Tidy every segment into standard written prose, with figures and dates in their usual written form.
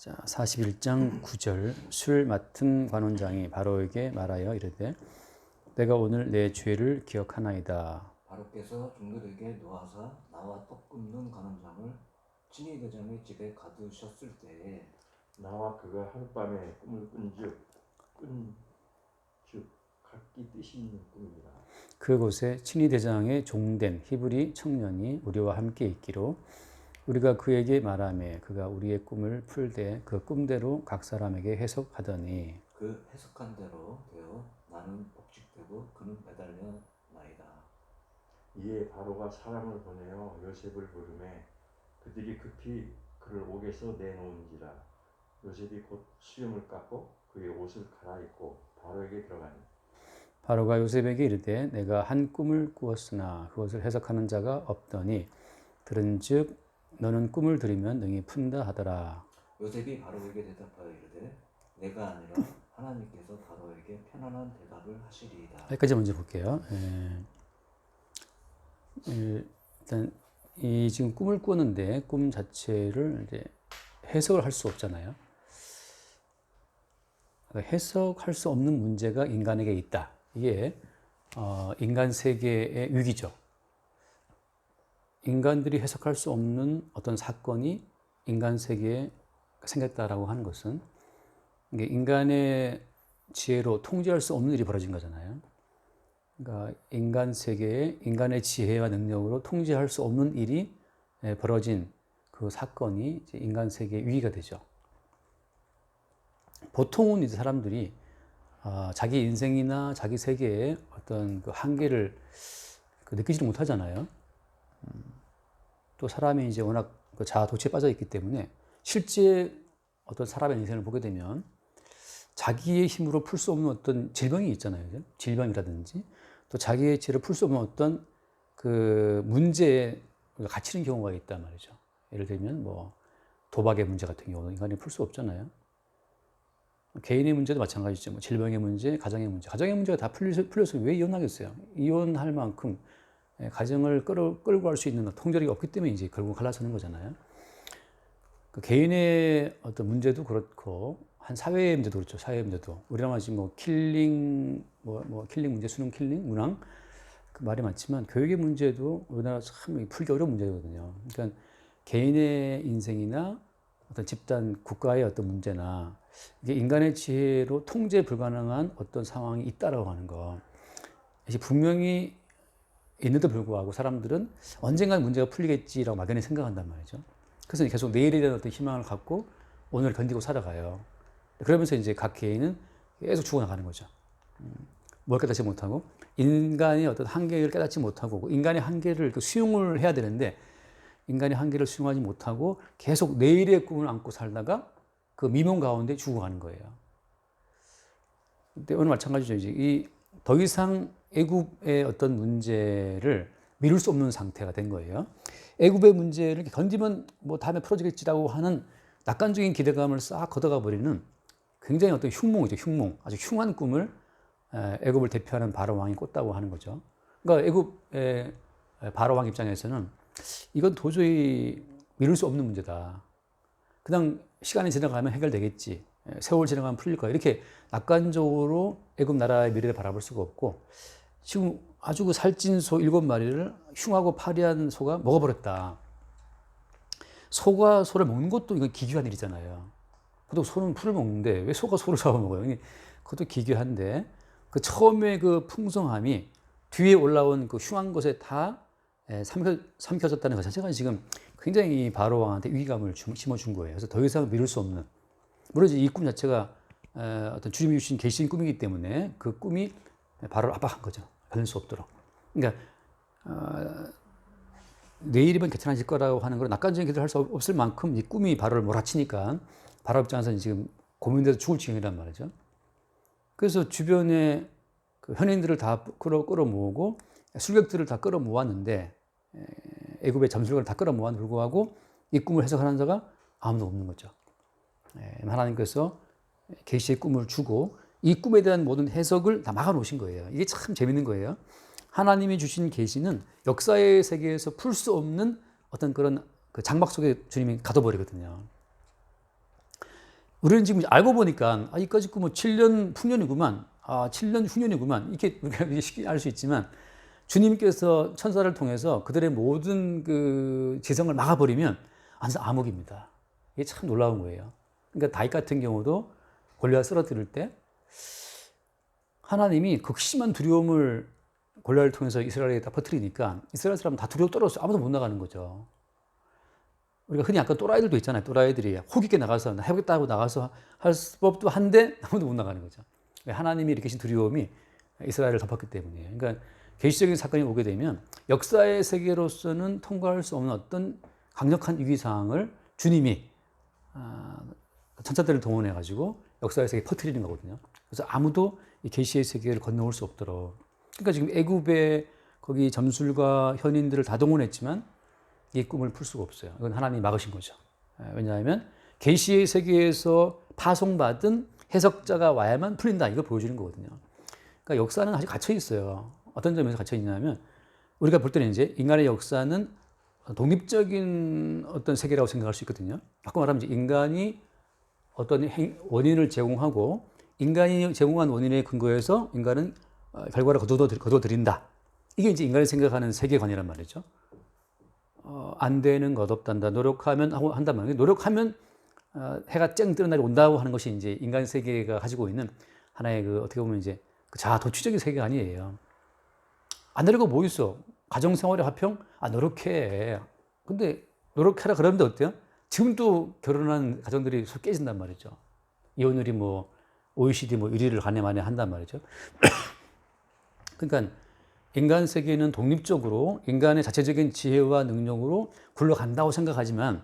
자, 41장 9절 술 맡은 관원장이 바로에게 말하여 이르되 내가 오늘 내 죄를 기억하나이다. 바로께서 종들에게 노하사 나와 떡 굽는 관원장을 친위 대장의 집에 가두셨을 때에 나와 그가 하룻밤에 꿈을 꾼즉 각기 뜻이 있는 꿈이라. 그곳에 친위 대장의 종된 히브리 청년이 우리와 함께 있기로 우리가 그에게 말하매 그가 우리의 꿈을 풀되 그 꿈대로 각 사람에게 해석하더니 그 해석한 대로 되어 나는 복직되고 그는 매달려나이다. 이에 바로가 사람을 보내어 요셉을 부르매 그들이 급히 그를 옥에서 내놓은지라. 요셉이 곧 수염을 깎고 그의 옷을 갈아입고 바로에게 들어가니 바로가 요셉에게 이르되 내가 한 꿈을 꾸었으나 그것을 해석하는 자가 없더니 들은즉 너는 꿈을 들으면 능히 푼다 하더라. 요셉이 바로에게 대답하여 이르되 내가 아니라 하나님께서 바로에게 편안한 대답을 하시리이다. 여기까지 먼저 볼게요. 일단 이 지금 꿈을 꾸는데 꿈 자체를 이제 해석을 할 수 없잖아요. 해석할 수 없는 문제가 인간에게 있다. 이게 인간 세계의 위기죠. 인간들이 해석할 수 없는 어떤 사건이 인간 세계에 생겼다라고 하는 것은 이게 인간의 지혜로 통제할 수 없는 일이 벌어진 거잖아요. 그러니까 인간 세계에 인간의 지혜와 능력으로 통제할 수 없는 일이 벌어진 그 사건이 이제 인간 세계의 위기가 되죠. 보통은 이제 사람들이 자기 인생이나 자기 세계의 어떤 그 한계를 느끼지를 못하잖아요. 또 사람이 이제 워낙 그 자아 도취에 빠져 있기 때문에 실제 어떤 사람의 인생을 보게 되면 자기의 힘으로 풀 수 없는 어떤 질병이 있잖아요. 질병이라든지 또 자기의 지혜로 풀 수 없는 어떤 그 문제에 갇히는 경우가 있단 말이죠. 예를 들면 뭐 도박의 문제 같은 경우는 인간이 풀 수 없잖아요. 개인의 문제도 마찬가지죠. 뭐 질병의 문제, 가정의 문제가 다 풀려서 왜 이혼하겠어요? 이혼할 만큼 가정을 끌고 갈 수 있는 통제력이 없기 때문에 이제 결국 갈라서는 거잖아요. 그 개인의 어떤 문제도 그렇고 한 사회의 문제도 그렇죠. 사회의 문제도 우리나라 지금 뭐 킬링 킬링 문제, 수능 킬링, 문항 그 말이 많지만 교육의 문제도 우리나라 참 풀기 어려운 문제거든요. 그러니까 개인의 인생이나 어떤 집단, 국가의 어떤 문제나 이게 인간의 지혜로 통제 불가능한 어떤 상황이 있다라고 하는 거. 이게 분명히 있는데도 불구하고 사람들은 언젠간 문제가 풀리겠지라고 막연히 생각한단 말이죠. 그래서 계속 내일에 대한 어떤 희망을 갖고 오늘을 견디고 살아가요. 그러면서 이제 각 개인은 계속 죽어나가는 거죠. 뭘 깨닫지 못하고 인간의 어떤 한계를 깨닫지 못하고 인간의 한계를 수용을 해야 되는데 인간의 한계를 수용하지 못하고 계속 내일의 꿈을 안고 살다가 그 미梦가운데 죽어가는 거예요. 근데 오늘 마찬가지죠. 이제 더 이상 애굽의 어떤 문제를 미룰 수 없는 상태가 된 거예요. 애굽의 문제를 견디면 뭐 다음에 풀어지겠지라고 하는 낙관적인 기대감을 싹 걷어가 버리는 굉장히 어떤 흉몽이죠. 흉몽. 아주 흉한 꿈을 애굽을 대표하는 바로 왕이 꿨다고 하는 거죠. 그러니까 애굽의 바로 왕 입장에서는 이건 도저히 미룰 수 없는 문제다. 그냥 시간이 지나가면 해결되겠지. 세월 지나가면 풀릴 거야. 이렇게 낙관적으로 애굽 나라의 미래를 바라볼 수가 없고 지금 아주 그 살찐 소 7마리를 흉하고 파리한 소가 먹어버렸다. 소가 소를 먹는 것도 이건 기괴한 일이잖아요. 보통 소는 풀을 먹는데 왜 소가 소를 잡아먹어요? 그것도 기괴한데 그 처음에 그 풍성함이 뒤에 올라온 그 흉한 것에 다 삼켜졌다는 것 자체가 지금 굉장히 바로 왕한테 위기감을 심어준 거예요. 그래서 더 이상 미룰 수 없는. 물론 이 꿈 자체가 어떤 주님이 주신 계신 꿈이기 때문에 그 꿈이 바로를 압박한 거죠. 변할 수 없도록. 그러니까 내일이면 개천해질 거라고 하는 걸 낙관적인 기도를 할 수 없을 만큼 이 꿈이 바로를 몰아치니까 바로 입장에서는 지금 고민돼서 죽을 지경이란 말이죠. 그래서 주변에 그 현인들을 다 끌어모으고 술객들을 다 끌어모았는데 애굽의 점술가를 다 끌어모아 불구하고 이 꿈을 해석하는 자가 아무도 없는 거죠. 하나님께서 계시의 꿈을 주고 이 꿈에 대한 모든 해석을 다 막아놓으신 거예요. 이게 참 재밌는 거예요. 하나님이 주신 계시는 역사의 세계에서 풀 수 없는 어떤 그런 그 장막 속에 주님이 가둬버리거든요. 우리는 지금 알고 보니까 이까짓 뭐 7년 풍년이구만, 7년 흉년이구만 이렇게 우리가 쉽게 알 수 있지만 주님께서 천사를 통해서 그들의 모든 그 지성을 막아버리면 완전 암흑입니다. 이게 참 놀라운 거예요. 그러니까 다윗 같은 경우도 골리앗 쓰러뜨릴 때 하나님이 극심한 두려움을 골리앗을 통해서 이스라엘에다 퍼뜨리니까 이스라엘 사람은 다 두려워 떨어서 아무도 못 나가는 거죠. 우리가 흔히 아까 또라이들도 있잖아요. 또라이들이 호기게 나가서 해보겠다고 나가서 할 법도 한데 아무도 못 나가는 거죠. 하나님이 일으키신 두려움이 이스라엘을 덮었기 때문이에요. 그러니까 계시적인 사건이 오게 되면 역사의 세계로서는 통과할 수 없는 어떤 강력한 위기상황을 주님이 천사들을 동원해 가지고 역사의 세계에 퍼뜨리는 거거든요. 그래서 아무도 이 계시의 세계를 건너올 수 없도록. 그러니까 지금 애굽의 거기 점술과 현인들을 다 동원했지만 이 꿈을 풀 수가 없어요. 이건 하나님이 막으신 거죠. 왜냐하면 계시의 세계에서 파송받은 해석자가 와야만 풀린다. 이걸 보여주는 거거든요. 그러니까 역사는 아직 갇혀 있어요. 어떤 점에서 갇혀 있냐면 우리가 볼 때는 이제 인간의 역사는 독립적인 어떤 세계라고 생각할 수 있거든요. 바꿔 말하면 이제 인간이 어떤 원인을 제공하고 인간이 제공한 원인에 근거해서 인간은 결과를 거둬들인다. 이게 이제 인간이 생각하는 세계관이란 말이죠. 안 되는 것 없단다. 노력하면 하고 한단 말이에요. 노력하면 해가 쨍 뜨는 날이 온다고 하는 것이 이제 인간 세계가 가지고 있는 하나의 그 어떻게 보면 이제 그 자아 도취적인 세계가 아니에요. 안 되는 거 뭐 있어? 가정생활의 화평? 노력해. 근데 노력해라 그러는데 어때요? 지금도 결혼한 가정들이 속 깨진단 말이죠. 이혼율이 뭐 OECD 뭐 1위를 가내만에 한단 말이죠. 그러니까 인간 세계는 독립적으로 인간의 자체적인 지혜와 능력으로 굴러간다고 생각하지만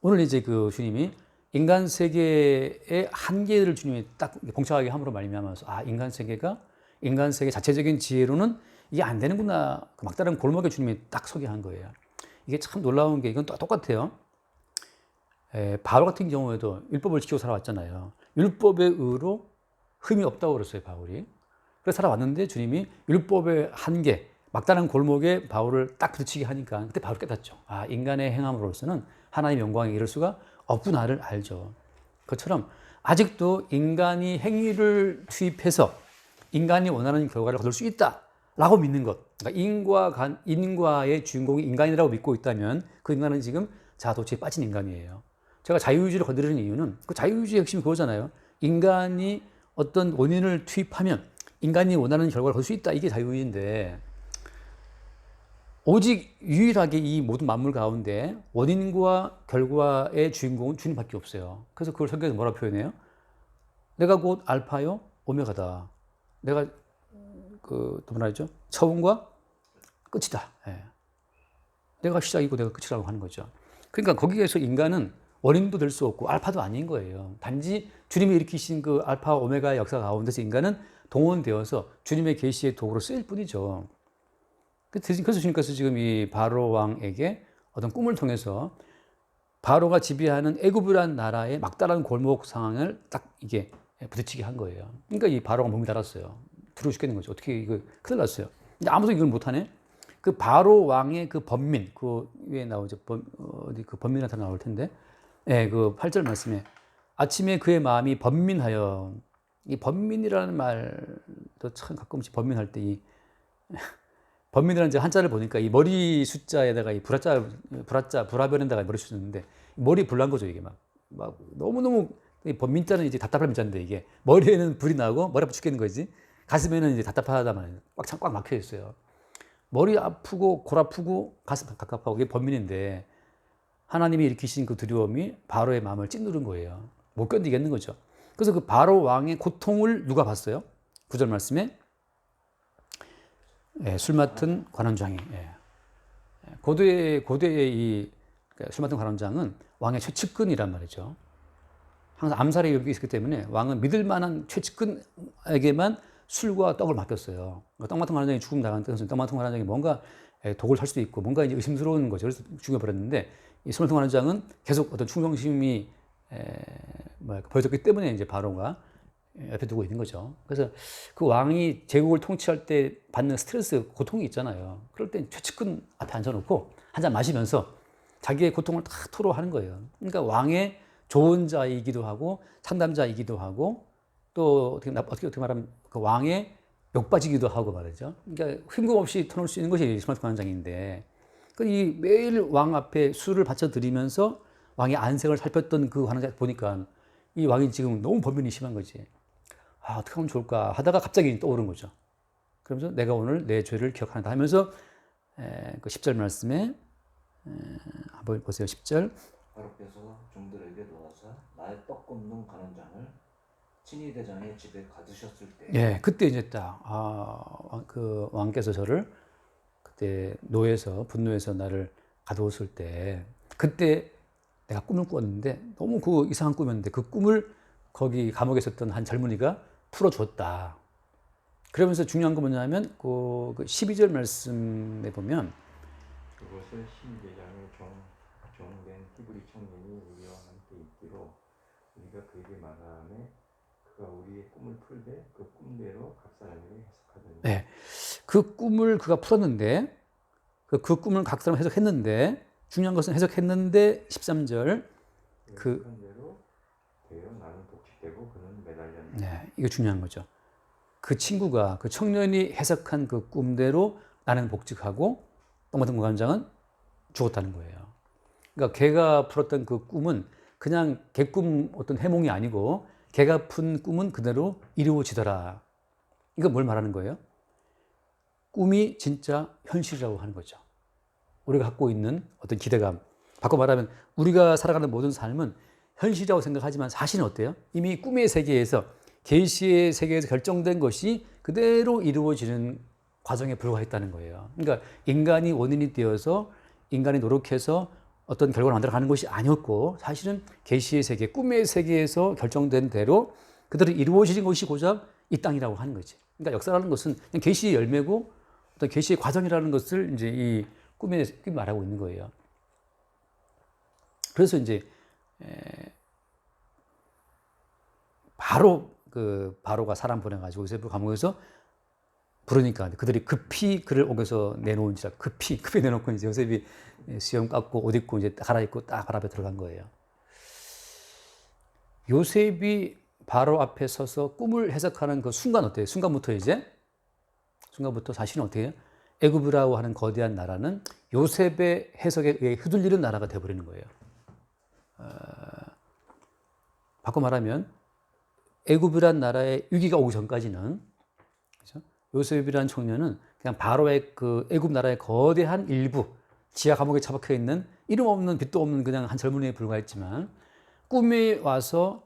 오늘 이제 그 주님이 인간 세계의 한계를 주님이 딱 봉착하게 함으로 말미암아서 인간 세계가 인간 세계 자체적인 지혜로는 이게 안 되는구나. 그 막다른 골목에 주님이 딱 서게 한 거예요. 이게 참 놀라운 게 이건 똑같아요. 바울 같은 경우에도 율법을 지키고 살아왔잖아요. 율법의 의로 흠이 없다고 그랬어요, 바울이. 그래서 살아왔는데 주님이 율법의 한계, 막다른 골목에 바울을 딱 부딪히게 하니까 그때 바울 깨닫죠. 인간의 행함으로서는 하나님의 영광에 이를 수가 없구나를 알죠. 그것처럼 아직도 인간이 행위를 투입해서 인간이 원하는 결과를 거둘 수 있다라고 믿는 것. 그러니까 인과의 주인공이 인간이라고 믿고 있다면 그 인간은 지금 자아도취에 빠진 인간이에요. 제가 자유의지를 건드리는 이유는 그 자유의지의 핵심이 그거잖아요. 인간이 어떤 원인을 투입하면 인간이 원하는 결과를 거둘 수 있다. 이게 자유의지인데 오직 유일하게 이 모든 만물 가운데 원인과 결과의 주인공은 주님밖에 없어요. 그래서 그걸 성경에서 뭐라 표현해요? 내가 곧 알파요 오메가다. 내가 또 뭐라 하죠? 처음과 끝이다. 내가 시작이고 내가 끝이라고 하는 거죠. 그러니까 거기에서 인간은 원인도 될 수 없고 알파도 아닌 거예요. 단지 주님이 일으키신 그 알파 오메가의 역사 가운데서 인간은 동원되어서 주님의 계시의 도구로 쓰일 뿐이죠. 그래서 주님께서 지금 이 바로 왕에게 어떤 꿈을 통해서 바로가 지배하는 애굽이라는 나라의 막다른 골목 상황을 딱 이게 부딪히게 한 거예요. 그러니까 이 바로가 몸이 달았어요. 두려워 죽겠는 거죠. 어떻게 이거 큰일 났어요. 근데 아무도 이걸 못하네. 그 바로 왕의 그 번민, 그 위에 나오죠. 어디 그 번민 나타 나올 텐데, 그 8절 말씀에 아침에 그의 마음이 번민하여. 이 번민이라는 말도 참 가끔씩 번민할 때 이 번민이라는 이제 한자를 보니까 이 머리 숫자에다가 이 불화변에다가 머리 숫자인데 머리 불난 거죠 이게 막 너무너무 번민자는 이제 답답한 민자인데 이게 머리에는 불이 나고 머리 아파 죽겠는 거지 가슴에는 이제 답답하다 말이에요. 꽉 막혀 있어요. 머리 아프고 골 아프고 가슴 갑갑하고 이게 번민인데 하나님이 일으키신 그 두려움이 바로의 마음을 찐누른 거예요. 못 견디겠는 거죠. 그래서 그 바로 왕의 고통을 누가 봤어요? 9절 말씀에 술 맡은 관원장이 고대의 이 술 맡은 관원장은 왕의 최측근이란 말이죠. 항상 암살의 위협이 있었기 때문에 왕은 믿을 만한 최측근에게만 술과 떡을 맡겼어요. 떡 맡은 관원장이 죽음 당한 때는 떡 맡은 관원장이 뭔가 독을 할 수도 있고 뭔가 이제 의심스러운 거죠. 그래서 죽여버렸는데 이 술 맡은 관원장은 계속 어떤 충성심이 보여졌기 때문에 이제 바로가 옆에 두고 있는 거죠. 그래서 그 왕이 제국을 통치할 때 받는 스트레스, 고통이 있잖아요. 그럴 땐 최측근 앞에 앉아놓고 한 잔 마시면서 자기의 고통을 다 토로하는 거예요. 그러니까 왕의 좋은 자이기도 하고 상담자이기도 하고 또 어떻게 말하면 그 왕의 욕받이기도 하고 말이죠. 그러니까 흠금없이 터놓을 수 있는 것이 스마트 관원장인데 이 매일 왕 앞에 술을 바쳐 드리면서 왕의 안색을 살폈던 그 관원장 보니까 이 왕이 지금 너무 범민이 심한 거지. 아, 어떻게 하면 좋을까 하다가 갑자기 떠오른 거죠. 그러면서 내가 오늘 내 죄를 기억한다 하면서 그 10절 말씀에 한번 보세요. 10절. 바로께서 종들에게 놓아사 나의 떡 굽는 가난장을 친위 대장의 집에 가두셨을 때 예, 그때 이제 딱 그 왕께서 저를 그때 분노에서 나를 가두었을 때 그때 내가 꿈을 꾸었는데 너무 그 이상한 꿈이었는데 그 꿈을 거기 감옥에 있었던 한 젊은이가 풀어줬다. 그러면서 중요한 건 뭐냐면 그 12절 말씀에 보면 그것을 신대장의 종된 히브리 청년이 우리와 함께 있기로 우리가 그에게 말하매 그가 우리의 꿈을 풀되 그 꿈대로 각 사람에게 해석하더니 네, 그 꿈을 그가 풀었는데 그 꿈을 각 사람 해석했는데 중요한 것은 해석했는데 13절 그 대로 되어 나는 복직되고 그는 매달렸는데 네, 이거 중요한 거죠. 그 친구가 그 청년이 해석한 그 꿈대로 나는 복직하고 똥마등 관장은 죽었다는 거예요. 그러니까 걔가 풀었던 그 꿈은 그냥 개꿈 어떤 해몽이 아니고 걔가 푼 꿈은 그대로 이루어지더라. 이거 뭘 말하는 거예요? 꿈이 진짜 현실이라고 하는 거죠. 우리가 갖고 있는 어떤 기대감. 바꿔 말하면 우리가 살아가는 모든 삶은 현실이라고 생각하지만 사실은 어때요? 이미 꿈의 세계에서 계시의 세계에서 결정된 것이 그대로 이루어지는 과정에 불과했다는 거예요. 그러니까 인간이 원인이 되어서 인간이 노력해서 어떤 결과를 만들어가는 것이 아니었고 사실은 계시의 세계, 꿈의 세계에서 결정된 대로 그대로 이루어지는 것이 고작 이 땅이라고 하는 거지. 그러니까 역사라는 것은 그냥 계시의 열매고 어떤 계시의 과정이라는 것을 이제 이 꿈이 말하고 있는 거예요. 그래서 이제 바로가 사람 보내가지고 요셉을 감옥에서 부르니까 그들이 급히 그를 옥에서 내놓은지라 급히 내놓고 이제 요셉이 수염 깎고 옷 입고 이제 갈아입고 딱 바로 앞에 들어간 거예요. 요셉이 바로 앞에 서서 꿈을 해석하는 그 순간 어때요? 순간부터 사실은 어떻게 해요? 애굽이라고 하는 거대한 나라는 요셉의 해석에 의해 휘둘리는 나라가 되어버리는 거예요. 바꿔 말하면 애굽이란 나라의 위기가 오기 전까지는 그렇죠? 요셉이라는 청년은 그냥 바로의 그 애굽 나라의 거대한 일부 지하 감옥에 처박혀 있는 이름 없는 빛도 없는 그냥 한 젊은이에 불과했지만 꿈에 와서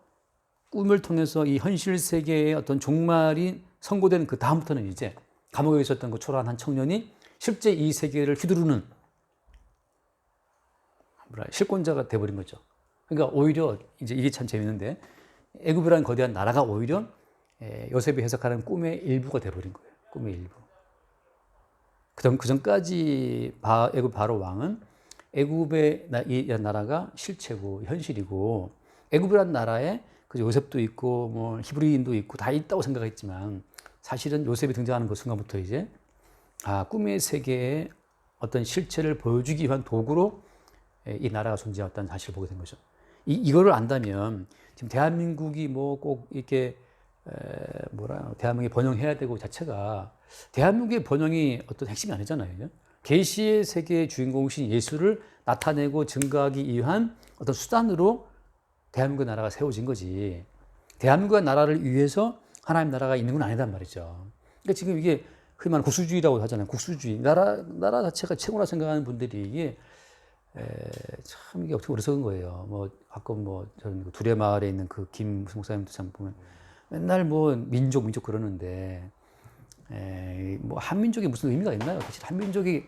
꿈을 통해서 이 현실 세계의 어떤 종말이 선고되는 그 다음부터는 이제 감옥에 있었던 그 초라한 한 청년이 실제 이 세계를 휘두르는 실권자가 돼버린 거죠. 그러니까 오히려 이제 이게 참 재밌는데 애굽이라는 거대한 나라가 오히려 요셉이 해석하는 꿈의 일부가 돼버린 거예요. 꿈의 일부. 그 전까지 애굽 바로 왕은 애굽의 나라가 실체고 현실이고 애굽이라는 나라에 요셉도 있고 뭐 히브리인도 있고 다 있다고 생각했지만 사실은 요셉이 등장하는 그 순간부터 이제 꿈의 세계의 어떤 실체를 보여주기 위한 도구로 이 나라가 존재했다는 사실을 보게 된 거죠. 이거를 안다면 지금 대한민국이 뭐 꼭 이렇게 대한민국이 번영해야 되고 자체가 대한민국의 번영이 어떤 핵심이 아니잖아요. 계시의 세계의 주인공이신 예수를 나타내고 증거하기 위한 어떤 수단으로 대한민국 나라가 세워진 거지. 대한민국 나라를 위해서 하나님 나라가 있는 건 아니단 말이죠. 그러니까 지금 이게 흔히 말하는 국수주의라고 하잖아요. 국수주의. 나라 자체가 최고라 생각하는 분들이 이게 참 이게 어떻게 어리석은 거예요. 뭐 가끔 저는 두레마을에 있는 그 김 목사님도 참 보면 맨날 민족 그러는데 뭐 한민족이 무슨 의미가 있나요? 사실 한민족이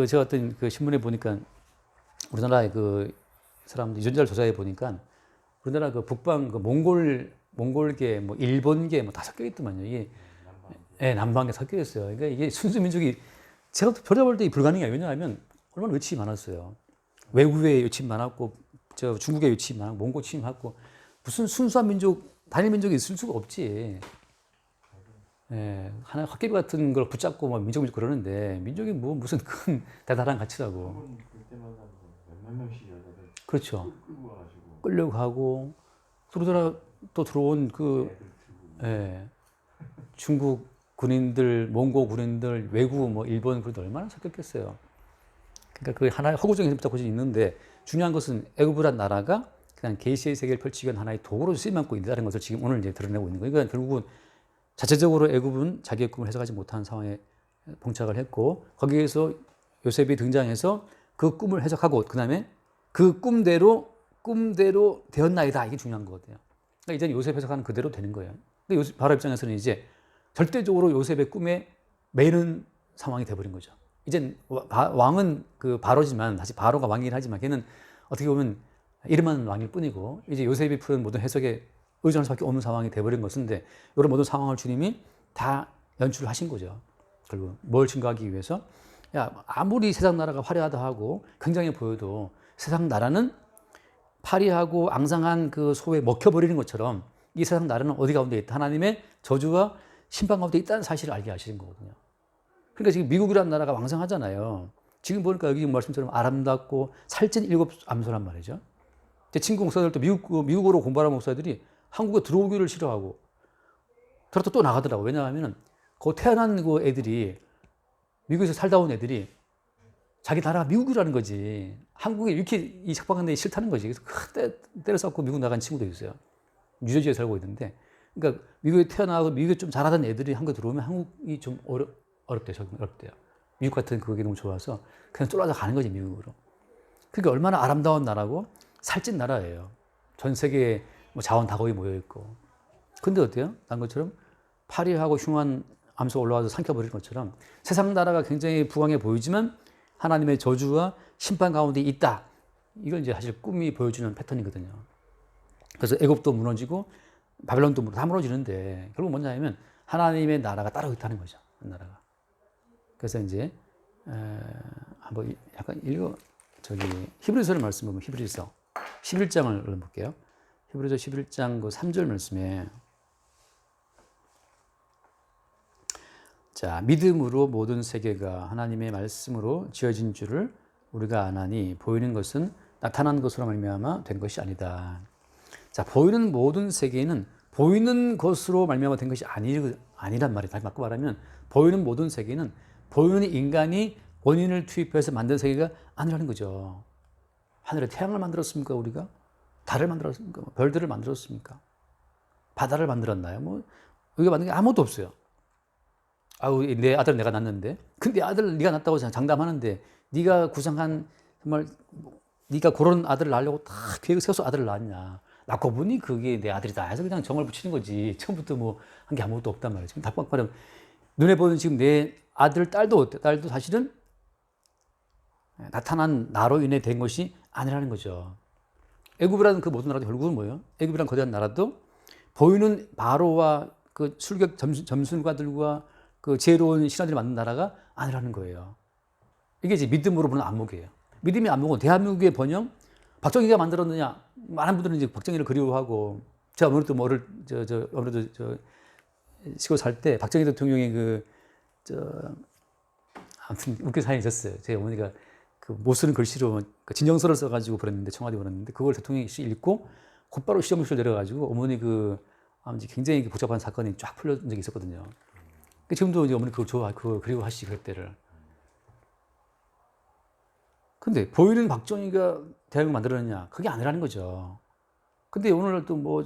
제가 어떤 그 신문에 보니까 우리나라의 그 사람들 유전자를 조사해 보니까 우리나라 그 북방 그 몽골계 뭐 일본계 다 섞여 있더만요. 이게 남방계 섞여 있어요. 그러니까 이게 순수 민족이 제가 별다볼 때 불가능해요. 왜냐하면 얼마나 외침이 많았어요. 외국에 외침이 많았고 중국에 외침이 많았고 몽골 침이 많았고 무슨 순수한 민족 단일 민족이 있을 수가 없지. 하나 헛개비 같은 걸 붙잡고 민족 그러는데 민족이 무슨 큰 대단한 가치라고. 그때마다 몇만 명씩 여자들 그렇죠. 끌고 와가지고 끌려가고 그러더라 또 들어온 그 예, 중국 군인들, 몽고 군인들, 외국 뭐 일본 군인들 얼마나 섞였겠어요. 그러니까 그 하나의 허구적인 부탁이 있는데 중요한 것은 애굽이란 나라가 그냥 계시의 세계를 펼치기 위한 하나의 도구로 쓰임받고 있다는 것을 지금 오늘 이제 드러내고 있는 거예요. 그러니까 결국은 자체적으로 애굽은 자기의 꿈을 해석하지 못한 상황에 봉착을 했고 거기에서 요셉이 등장해서 그 꿈을 해석하고 그다음에 그 꿈대로 되었나이다. 이게 중요한 거거든요. 그러니까 이제는 요셉 해석하는 그대로 되는 거예요. 근데 요셉 바로 입장에서는 이제 절대적으로 요셉의 꿈에 매는 상황이 돼버린 거죠. 이젠 왕은 그 바로지만 다시 바로가 왕이긴 하지만 걔는 어떻게 보면 이름만 왕일 뿐이고 이제 요셉이 푸는 모든 해석에 의존할 수밖에 없는 상황이 돼버린 것인데 이런 모든 상황을 주님이 다 연출을 하신 거죠. 결국 뭘 증거하기 위해서 야 아무리 세상 나라가 화려하다 하고 굉장히 보여도 세상 나라는 파리하고 앙상한 그 소에 먹혀버리는 것처럼 이 세상 나라는 어디 가운데 있다. 하나님의 저주와 심판 가운데 있다는 사실을 알게 하시는 거거든요. 그러니까 지금 미국이라는 나라가 왕성하잖아요. 지금 보니까 여기 말씀처럼 아름답고 살찐 7 암소란 말이죠. 제 친구 목사들도 미국어로 공부하는 목사들이 한국에 들어오기를 싫어하고 그렇다 또 나가더라고. 왜냐하면 그 태어난 그 애들이 미국에서 살다 온 애들이 자기 나라가 미국이라는 거지. 한국에 이렇게 이 삭박한 데 싫다는 거지. 그래서 때려 쌓고 미국 나간 친구도 있어요. 뉴저지에 살고 있는데. 그러니까 미국에 태어나고 미국에 좀 잘하던 애들이 한국에 들어오면 한국이 좀 어렵대요. 어렵대요. 미국 같은 그게 너무 좋아서 그냥 쫄아서 가는 거지, 미국으로. 그러니까 얼마나 아름다운 나라고 살찐 나라예요. 전 세계에 뭐 자원 다 거기 모여있고. 근데 어때요? 난 것처럼 파리하고 흉한 암소가 올라와서 삼켜버릴 것처럼 세상 나라가 굉장히 부강해 보이지만 하나님의 저주와 심판 가운데 있다. 이걸 이제 사실 꿈이 보여주는 패턴이거든요. 그래서 애굽도 무너지고 바벨론도 다 무너지는데 결국 뭐냐 하면 하나님의 나라가 따로 있다는 거죠. 그 나라가. 그래서 이제 한번 약간 히브리서를 말씀 보면 히브리서 11장을 볼게요. 히브리서 11장 그 3절 말씀에 자, 믿음으로 모든 세계가 하나님의 말씀으로 지어진 줄을 우리가 아나니 보이는 것은 나타난 것으로 말미암아 된 것이 아니다. 자, 보이는 모든 세계는 보이는 것으로 말미암아 된 것이 아니란 말이에요. 다시 바꿔 말하면 보이는 모든 세계는 보이는 인간이 원인을 투입해서 만든 세계가 아니라는 거죠. 하늘에 태양을 만들었습니까, 우리가? 달을 만들었습니까? 별들을 만들었습니까? 바다를 만들었나요? 뭐 우리가 만든 게 아무것도 없어요. 아우, 내 아들 내가 낳았는데. 근데 아들 네가 낳았다고 장담하는데 네가 구상한 정말 네가 그런 아들을 낳으려고 다 계획을 세워서 아들을 낳았냐. 낳고 보니 그게 내 아들이다 해서 그냥 정을 붙이는 거지. 처음부터 뭐 한 게 아무것도 없단 말이에요. 지금 답답하면 눈에 보는 지금 내 아들, 딸도 어때? 딸도 사실은 나타난 나로 인해 된 것이 아니라는 거죠. 애굽이라는 그 모든 나라도 결국은 뭐예요? 애굽이라는 거대한 나라도 보이는 바로와 그 술객 점술가들과 그 지혜로운 신하들이 만든 나라가 아니라는 거예요. 이게 이제 믿음으로 보는 안목이에요. 믿음의 안목은 대한민국의 번영, 박정희가 만들었느냐? 많은 분들은 이제 박정희를 그리워하고, 제가 아무래도 아무래도 시골 살 때 박정희 대통령이 아무튼 웃긴 사연이 있었어요. 제 어머니가 그 못 쓰는 글씨로 그 진정서를 써가지고 보냈는데, 청와대에 보냈는데, 그걸 대통령이 읽고 곧바로 시험실을 내려가지고 어머니 굉장히 복잡한 사건이 쫙 풀려진 적이 있었거든요. 지금도 이제 어머니 그거 그리워하시지, 그때를. 근데 보이는 박정희가 대한민국 만들었느냐? 그게 아니라는 거죠. 근데 오늘 또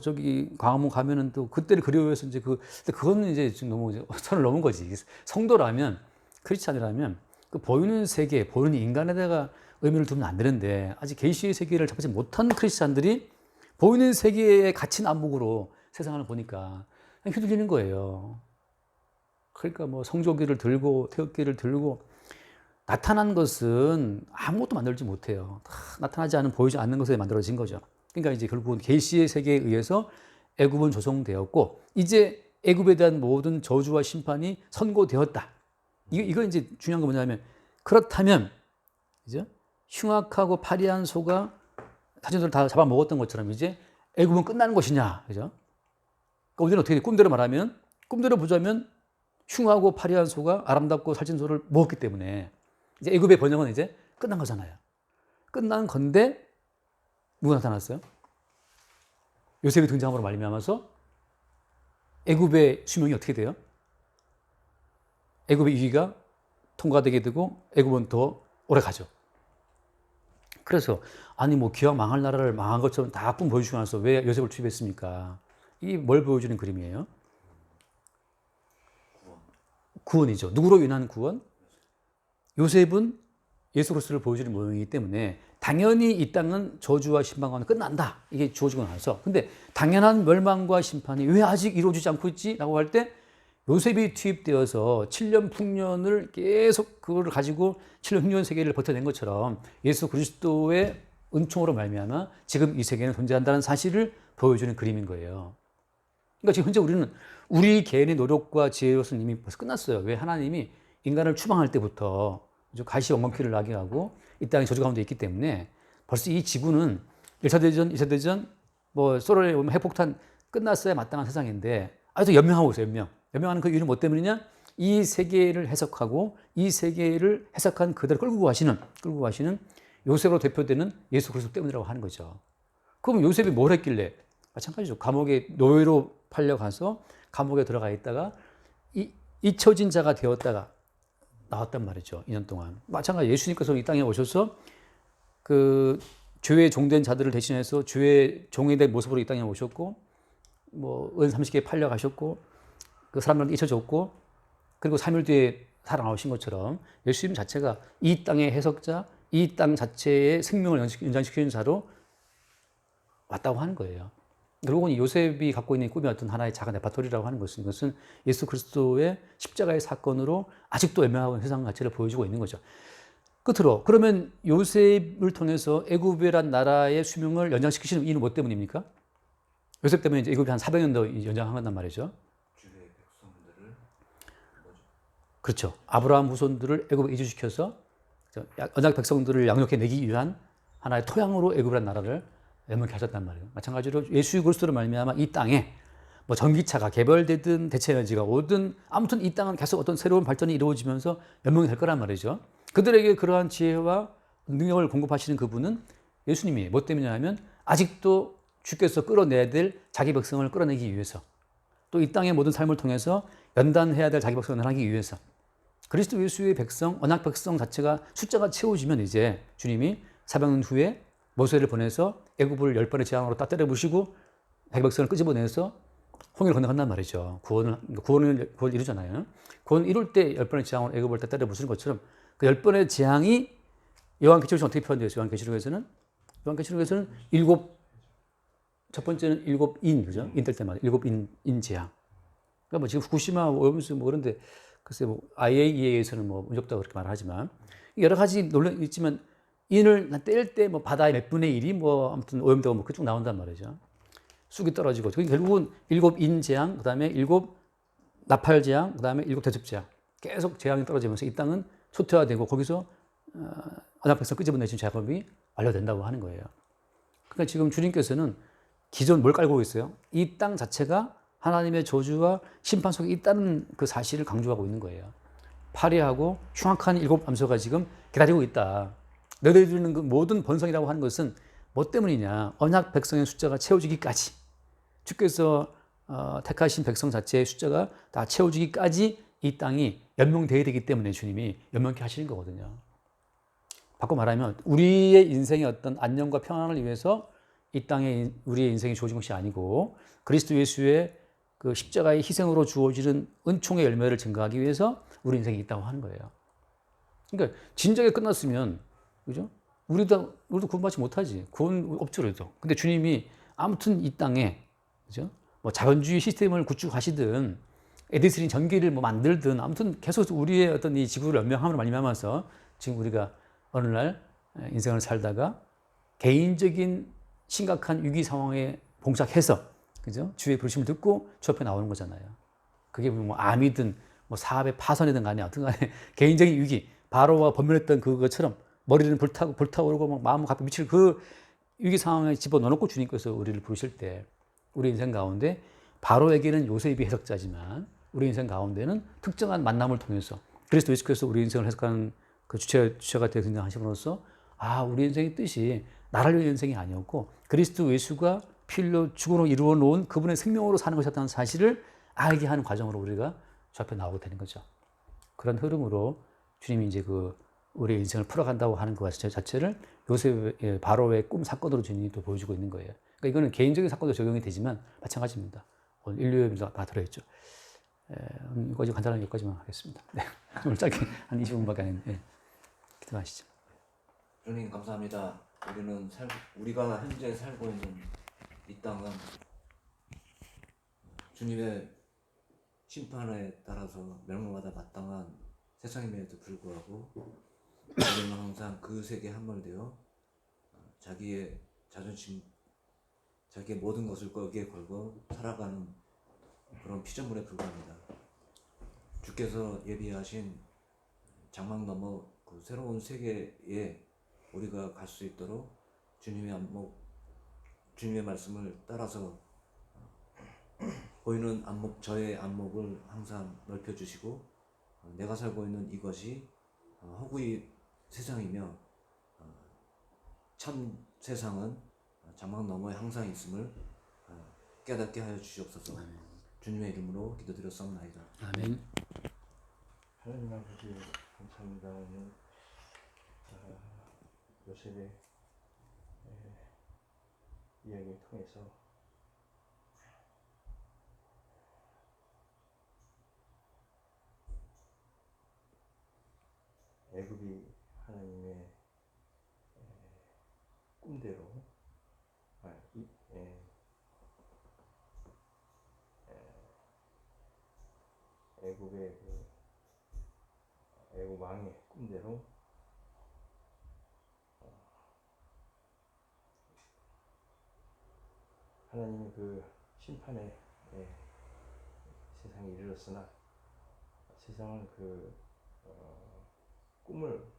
광화문 가면은 또 그때를 그리워해서 이제 그거는 이제 좀 너무 선을 넘은 거지. 성도라면, 크리스찬이라면 그 보이는 세계, 보이는 인간에다가 의미를 두면 안 되는데 아직 계시의 세계를 잡지 못한 크리스찬들이 보이는 세계에 갇힌 안목으로 세상을 보니까 휘둘리는 거예요. 그러니까 뭐 성조기를 들고 태극기를 들고 나타난 것은 아무것도 만들지 못해요. 다 나타나지 않은 보이지 않는 것에 만들어진 거죠. 그러니까 이제 결국은 계시의 세계에 의해서 애굽은 조성되었고 이제 애굽에 대한 모든 저주와 심판이 선고되었다. 이거 이제 중요한 건 뭐냐면 그렇다면 이제 흉악하고 파리한 소가 자신들을 다 잡아먹었던 것처럼 이제 애굽은 끝나는 것이냐, 그죠? 그러니까 우리는 어떻게 돼? 꿈대로 말하면 꿈대로 보자면 흉하고 파리한 소가 아름답고 살찐 소를 먹었기 때문에 이제 애굽의 번영은 이제 끝난 거잖아요. 끝난 건데 누가 나타났어요? 요셉이 등장함으로 말미암아서 애굽의 수명이 어떻게 돼요? 애굽의 위기가 통과되게 되고 애굽은 더 오래 가죠. 그래서 아니 뭐 기왕 망할 나라를 망한 것처럼 다 뿜 보여주고 나서 왜 요셉을 투입했습니까? 이게 뭘 보여주는 그림이에요? 구원이죠. 누구로 인한 구원? 요셉은 예수 그리스도를 보여주는 모형이기 때문에 당연히 이 땅은 저주와 심판과는 끝난다. 이게 주어지고 나서. 근데 당연한 멸망과 심판이 왜 아직 이루어지지 않고 있지? 라고 할 때 요셉이 투입되어서 7년 풍년을 계속 그걸 가지고 7년 풍년 세계를 버텨낸 것처럼 예수 그리스도의 은총으로 말미암아 지금 이 세계는 존재한다는 사실을 보여주는 그림인 거예요. 그러니까 지금 현재 우리는 우리 개인의 노력과 지혜로서는 이미 벌써 끝났어요. 왜? 하나님이 인간을 추방할 때부터 가시 엉겅퀴를 나게 하고 이 땅에 저주 가운데 있기 때문에 벌써 이 지구는 1차 대전, 2차 대전, 뭐 소련의 핵폭탄 끝났어야 마땅한 세상인데 아직도 연명하고 있어요. 연명하는 그 이유는 뭐 때문이냐? 이 세계를 해석하고 이 세계를 해석한 그대로 끌고 가시는 요셉으로 대표되는 예수 그리스도 때문이라고 하는 거죠. 그럼 요셉이 뭘 했길래? 마찬가지죠. 감옥에 노예로 팔려가서 감옥에 들어가 있다가 잊혀진 자가 되었다가 나왔단 말이죠. 2년 동안. 마찬가지 예수님께서 이 땅에 오셔서 그 죄의 종된 자들을 대신해서 죄의 종이 된 모습으로 이 땅에 오셨고 뭐 은 30개에 팔려가셨고 그 사람들한테 잊혀졌고 그리고 3일 뒤에 살아나오신 것처럼 예수님 자체가 이 땅의 해석자, 이 땅 자체의 생명을 연장시키는 자로 왔다고 하는 거예요. 결국은 요셉이 갖고 있는 꿈이 어떤 하나의 작은 레파토리라고 하는 것은 이것은 예수 그리스도의 십자가의 사건으로 아직도 애매하고 있는 세상 자체를 보여주고 있는 거죠. 끝으로 그러면 요셉을 통해서 애굽이란 나라의 수명을 연장시키시는 이유는 뭐 때문입니까? 요셉 때문에 이제 애굽이 한 400년 더 연장한 건단 말이죠. 주의 백성들을 뭐죠? 그렇죠. 아브라함 후손들을 애굽에 이주시켜서 언약 백성들을 양육해 내기 위한 하나의 토양으로 애굽이란 나라를 연명케 하셨단 말이에요. 마찬가지로 예수 그리스도로 말미암아 이 땅에 뭐 전기차가 개발되든 대체 에너지가 오든 아무튼 이 땅은 계속 어떤 새로운 발전이 이루어지면서 연명이 될 거란 말이죠. 그들에게 그러한 지혜와 능력을 공급하시는 그분은 예수님이 뭐 때문이냐면 아직도 주께서 끌어내야 될 자기 백성을 끌어내기 위해서 또 이 땅의 모든 삶을 통해서 연단해야 될 자기 백성을 하기 위해서 그리스도 예수의 백성, 언약 백성 자체가 숫자가 채워지면 이제 주님이 400년 후에 모세를 보내서 애굽을 10번의 재앙으로 딱 때려 부시고 자기 백성을 끄집어내서 홍해를 건너간단 말이죠. 구원을 이루잖아요. 구원 이룰 때 10번의 재앙으로 애굽을 딱 때려 부수는 것처럼 그 10번의 재앙이 요한계시록에서 어떻게 표현되어 있어요? 요한계시록에서는 첫 번째는 7인, 그죠? 인될 때마다 7인 재앙. 그러니까 뭐 지금 후쿠시마 오염수 뭐 그런데 글쎄 뭐 IAEA에서는 뭐 문제 없다고 그렇게 말하지만 여러 가지 논란이 있지만 인을 뗄 때 뭐 바다의 몇 분의 1이 뭐 아무튼 오염되고 뭐 그쪽 나온단 말이죠. 쑥이 떨어지고 결국은 7인 재앙, 그다음에 7 나팔 재앙, 그다음에 7 대접 재앙. 계속 재앙이 떨어지면서 이 땅은 소태화되고 거기서 언약 백성 끄집어내신 작업이 완료된다고 하는 거예요. 그러니까 지금 주님께서는 기존 뭘 깔고 있어요? 이 땅 자체가 하나님의 저주와 심판 속에 있다는 그 사실을 강조하고 있는 거예요. 파리하고 흉악한 7 암소가 지금 기다리고 있다. 너희들이 그 모든 번성이라고 하는 것은 뭐 때문이냐? 언약 백성의 숫자가 채워지기까지 주께서 택하신 백성 자체의 숫자가 다 채워지기까지 이 땅이 연명되어야 되기 때문에 주님이 연명케 하시는 거거든요. 바꿔 말하면 우리의 인생의 어떤 안녕과 평안을 위해서 이 땅에 우리의 인생이 주어진 것이 아니고 그리스도 예수의 그 십자가의 희생으로 주어지는 은총의 열매를 증가하기 위해서 우리 인생이 있다고 하는 거예요. 그러니까 진작에 끝났으면 그죠? 우리도 구원받지 못하지. 구원 없죠, 우리도. 근데 주님이 아무튼 이 땅에 그죠? 뭐 자본주의 시스템을 구축하시든 에디슨이 전기를 뭐 만들든 아무튼 계속 우리의 어떤 이 지구를 연명함으로 말미암아서 지금 우리가 어느 날 인생을 살다가 개인적인 심각한 위기 상황에 봉착해서 그죠? 주의 부르심을 듣고 주 앞에 나오는 거잖아요. 그게 뭐 암이든 뭐 사업의 파산이든 간에 어떤 간에 개인적인 위기, 바로와 범멸했던 그것처럼 머리는 불타오르고 막 마음은 가끔 미칠 그 위기 상황에 집어넣어놓고 주님께서 우리를 부르실 때 우리 인생 가운데 바로에게는 요셉이 해석자지만 우리 인생 가운데는 특정한 만남을 통해서 그리스도 예수께서 우리 인생을 해석하는 그 주체가 되어 등장하심으로써 아, 우리 인생의 뜻이 나를 위한 인생이 아니었고 그리스도 예수가 피 흘려 죽음으로 이루어 놓은 그분의 생명으로 사는 것이었다는 사실을 알게 하는 과정으로 우리가 주 앞에 나오게 되는 거죠. 그런 흐름으로 주님이 이제 그 우리의 인생을 풀어간다고 하는 것 자체를 요셉의 바로의 꿈 사건으로 주님이 또 보여주고 있는 거예요. 그러니까 이거는 개인적인 사건도 적용이 되지만 마찬가지입니다. 오늘 인류의 다 들어있죠. 여기까지 간단하게 여기까지만 하겠습니다. 네. 오늘 짧게 한 20분밖에 안 했는데 기도하시죠. 주님 감사합니다. 우리가 현재 살고 있는 이 땅은 주님의 심판에 따라서 멸망받아 마땅한 세상임에도 불구하고 우리는 항상 그 세계에 함몰되어 자기의 자존심, 자기의 모든 것을 거기에 걸고 살아가는 그런 피조물에 불과합니다. 주께서 예비하신 장막 너머 그 새로운 세계에 우리가 갈 수 있도록 주님의 안목, 주님의 말씀을 따라서 보이는 안목, 저의 안목을 항상 넓혀주시고 내가 살고 있는 이것이 허구의 세상이며 참 세상은 장막 너머에 항상 있음을 깨닫게 하여 주시옵소서. 주님의 이름으로 기도드렸사옵나이다. 아멘. 하나님 아버지 감사합니다. 오늘 요셉의 이야기를 통해서 애굽이 하나님의 꿈대로 애굽의 애굽 왕의 꿈대로 하나님의 그 심판에 세상에 이르렀으나 세상은 그 꿈을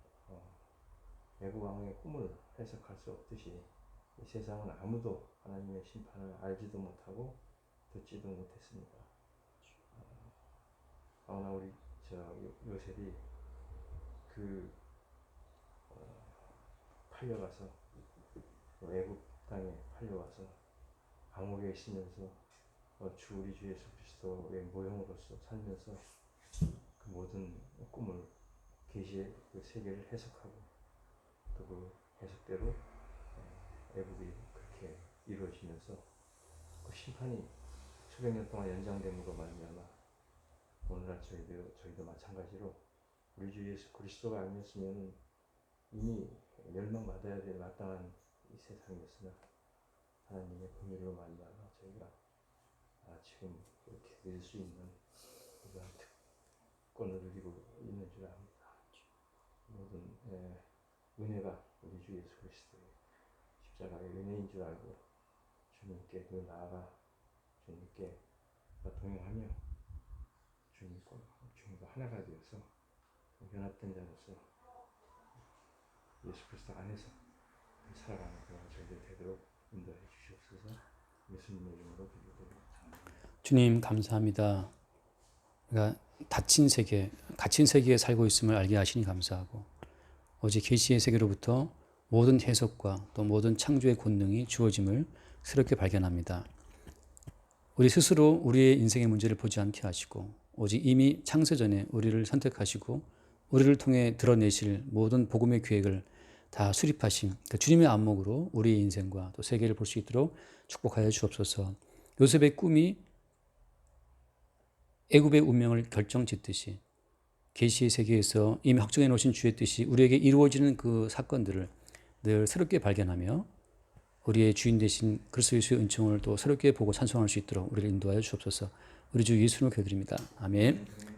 애굽 왕의 꿈을 해석할 수 없듯이 이 세상은 아무도 하나님의 심판을 알지도 못하고 듣지도 못했습니다. 그러나 우리 요셉이 그 팔려가서 애굽 땅에 팔려가서 감옥에 있으면서 우리 주 예수 그리스도의 모형으로서 살면서 그 모든 꿈을 계시의 그 세계를 해석하고 또 그 해석대로 애굽이 그렇게 이루어지면서 그 심판이 수백 년 동안 연장됨으로 말미암아 오늘날 저희도 마찬가지로 우리 주 예수 그리스도가 아니었으면 이미 멸망받아야 될 마땅한 이 세상이었으나 하나님의 긍휼로 말미암아 저희가 지금 이렇게 누릴 수 있는 그런 특권을 누리고 있는 줄 압니다. 모든 은혜가 우리 주 예수 그리스도의 십자가의 은혜인 줄 알고 주님께 늘 나아가 주님께 동행하며 주님과 하나가 되어서 연합된 자로서 예수 그리스도 안에서 살아가는 그런 저희들 되도록 인도해 주시옵소서. 예수님의 이름으로 기도드립니다. 주님 감사합니다. 그러니까 닫힌 세계, 갇힌 세계에 살고 있음을 알게 하시니 감사하고 오직 계시의 세계로부터 모든 해석과 또 모든 창조의 권능이 주어짐을 새롭게 발견합니다. 우리 스스로 우리의 인생의 문제를 보지 않게 하시고 오직 이미 창세전에 우리를 선택하시고 우리를 통해 드러내실 모든 복음의 계획을 다 수립하신 그 주님의 안목으로 우리의 인생과 또 세계를 볼 수 있도록 축복하여 주옵소서. 요셉의 꿈이 애굽의 운명을 결정짓듯이 계시의 세계에서 이미 확정해 놓으신 주의 뜻이 우리에게 이루어지는 그 사건들을 늘 새롭게 발견하며 우리의 주인 되신 그리스도 예수의 은총을 또 새롭게 보고 찬송할 수 있도록 우리를 인도하여 주옵소서. 우리 주 예수님을 기도드립니다. 아멘.